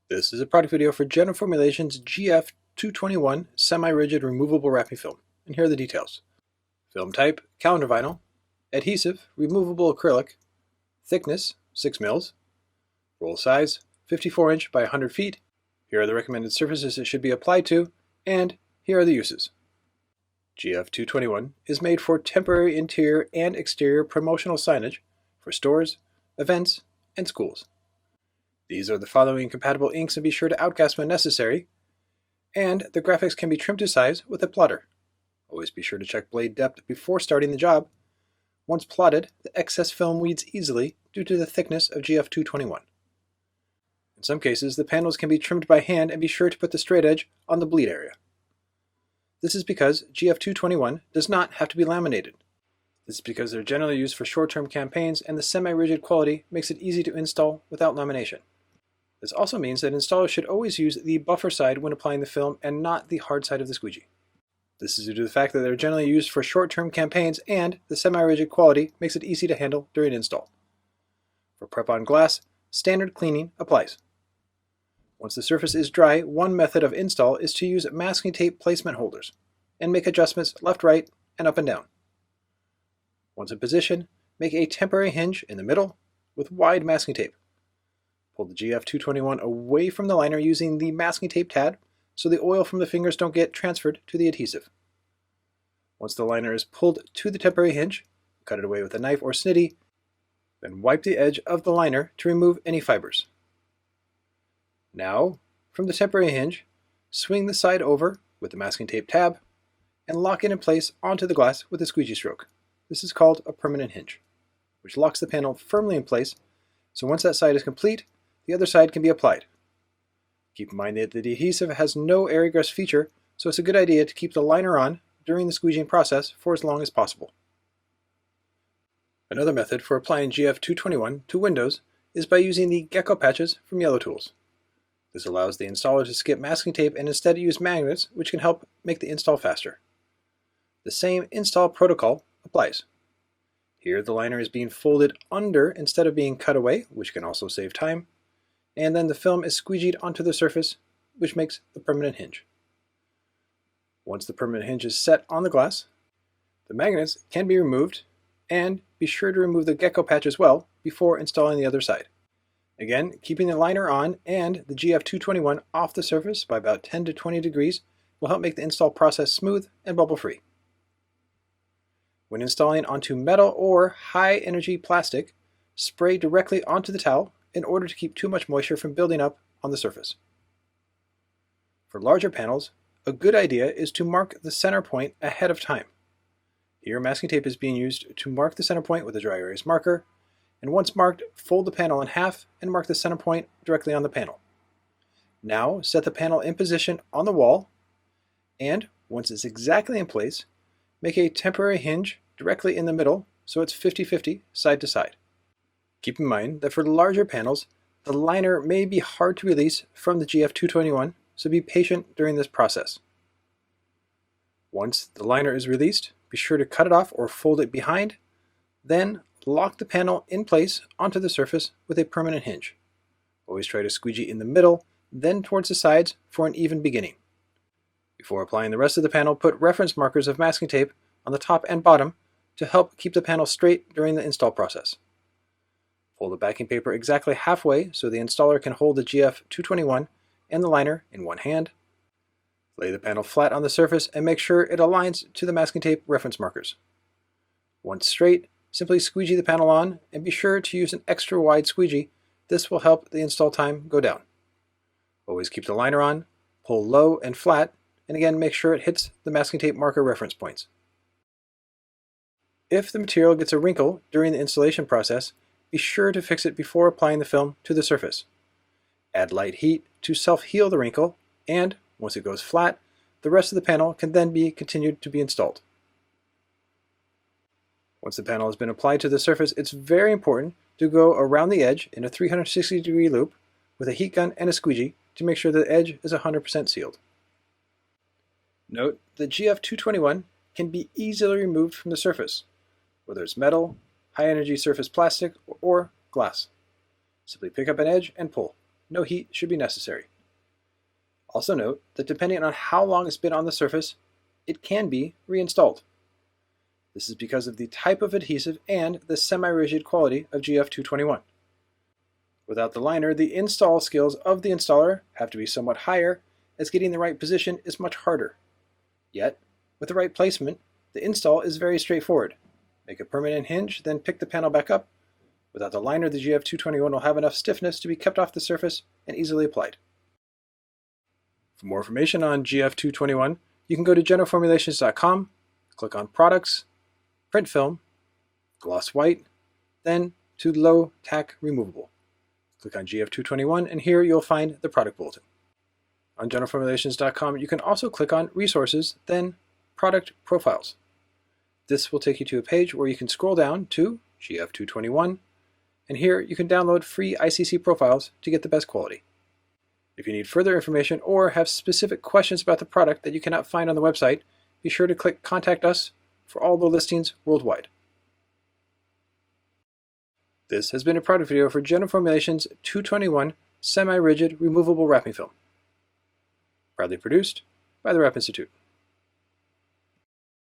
This is a product video for General Formulations GF221 semi-rigid removable wrapping film, and here are the details. Film type, calendar vinyl. Adhesive, removable acrylic. Thickness, 6 mils. Roll size, 54 inch by 100 feet. Here are the recommended surfaces it should be applied to, and here are the uses. GF221 is made for temporary interior and exterior promotional signage for stores, events, and schools. These are the following compatible inks, and be sure to outgas when necessary. And the graphics can be trimmed to size with a plotter. Always be sure to check blade depth before starting the job. Once plotted, the excess film weeds easily due to the thickness of GF221. In some cases, the panels can be trimmed by hand, and be sure to put the straight edge on the bleed area. This is because GF221 does not have to be laminated. This is because they're generally used for short-term campaigns, and the semi-rigid quality makes it easy to install without lamination. This also means that installers should always use the buffer side when applying the film and not the hard side of the squeegee. This is due to the fact that they're generally used for short-term campaigns, and the semi-rigid quality makes it easy to handle during install. For prep on glass, standard cleaning applies. Once the surface is dry, one method of install is to use masking tape placement holders and make adjustments left, right, and up and down. Once in position, make a temporary hinge in the middle with wide masking tape. Pull the GF221 away from the liner using the masking tape tab so the oil from the fingers don't get transferred to the adhesive. Once the liner is pulled to the temporary hinge, cut it away with a knife or snitty, then wipe the edge of the liner to remove any fibers. Now, from the temporary hinge, swing the side over with the masking tape tab and lock it in place onto the glass with a squeegee stroke. This is called a permanent hinge, which locks the panel firmly in place, so once that side is complete, the other side can be applied. Keep in mind that the adhesive has no air egress feature, so it's a good idea to keep the liner on during the squeegeeing process for as long as possible. Another method for applying GF221 to windows is by using the gecko patches from Yellow Tools. This allows the installer to skip masking tape and instead use magnets, which can help make the install faster. The same install protocol applies. Here the liner is being folded under instead of being cut away, which can also save time, and then the film is squeegeed onto the surface, which makes the permanent hinge. Once the permanent hinge is set on the glass, the magnets can be removed, and be sure to remove the gecko patch as well before installing the other side. Again, keeping the liner on and the GF221 off the surface by about 10 to 20 degrees will help make the install process smooth and bubble-free. When installing onto metal or high-energy plastic, spray directly onto the towel in order to keep too much moisture from building up on the surface. For larger panels, a good idea is to mark the center point ahead of time. Here, masking tape is being used to mark the center point with a dry erase marker, and once marked, fold the panel in half and mark the center point directly on the panel. Now, set the panel in position on the wall, and once it's exactly in place, make a temporary hinge directly in the middle so it's 50-50 side to side. Keep in mind that for larger panels, the liner may be hard to release from the GF221, so be patient during this process. Once the liner is released, be sure to cut it off or fold it behind, then lock the panel in place onto the surface with a permanent hinge. Always try to squeegee in the middle, then towards the sides for an even beginning. Before applying the rest of the panel, put reference markers of masking tape on the top and bottom to help keep the panel straight during the install process. Fold the backing paper exactly halfway so the installer can hold the GF221 and the liner in one hand. Lay the panel flat on the surface and make sure it aligns to the masking tape reference markers. Once straight, simply squeegee the panel on, and be sure to use an extra wide squeegee. This will help the install time go down. Always keep the liner on, pull low and flat, and again make sure it hits the masking tape marker reference points. If the material gets a wrinkle during the installation process, be sure to fix it before applying the film to the surface. Add light heat to self-heal the wrinkle, and once it goes flat, the rest of the panel can then be continued to be installed. Once the panel has been applied to the surface, it's very important to go around the edge in a 360-degree loop with a heat gun and a squeegee to make sure the edge is 100% sealed. Note that GF221 can be easily removed from the surface, whether it's metal, high-energy surface plastic, or glass. Simply pick up an edge and pull. no heat should be necessary. Also note that depending on how long it's been on the surface, it can be reinstalled. This is because of the type of adhesive and the semi-rigid quality of GF221. Without the liner, the install skills of the installer have to be somewhat higher, as getting the right position is much harder. Yet, with the right placement, the install is very straightforward. Make a permanent hinge, then pick the panel back up. Without the liner, the GF221 will have enough stiffness to be kept off the surface and easily applied. For more information on GF221, you can go to generalformulations.com, click on Products, Print Film, Gloss White, then to Low-Tack Removable. Click on GF221 and here you'll find the product bulletin. On generalformulations.com you can also click on Resources, then Product Profiles. This will take you to a page where you can scroll down to GF221, and here you can download free ICC profiles to get the best quality. If you need further information or have specific questions about the product that you cannot find on the website, be sure to click Contact Us for all the listings worldwide. This has been a product video for General Formulations 221 Semi-Rigid Removable Wrapping Film. Proudly produced by the Wrap Institute.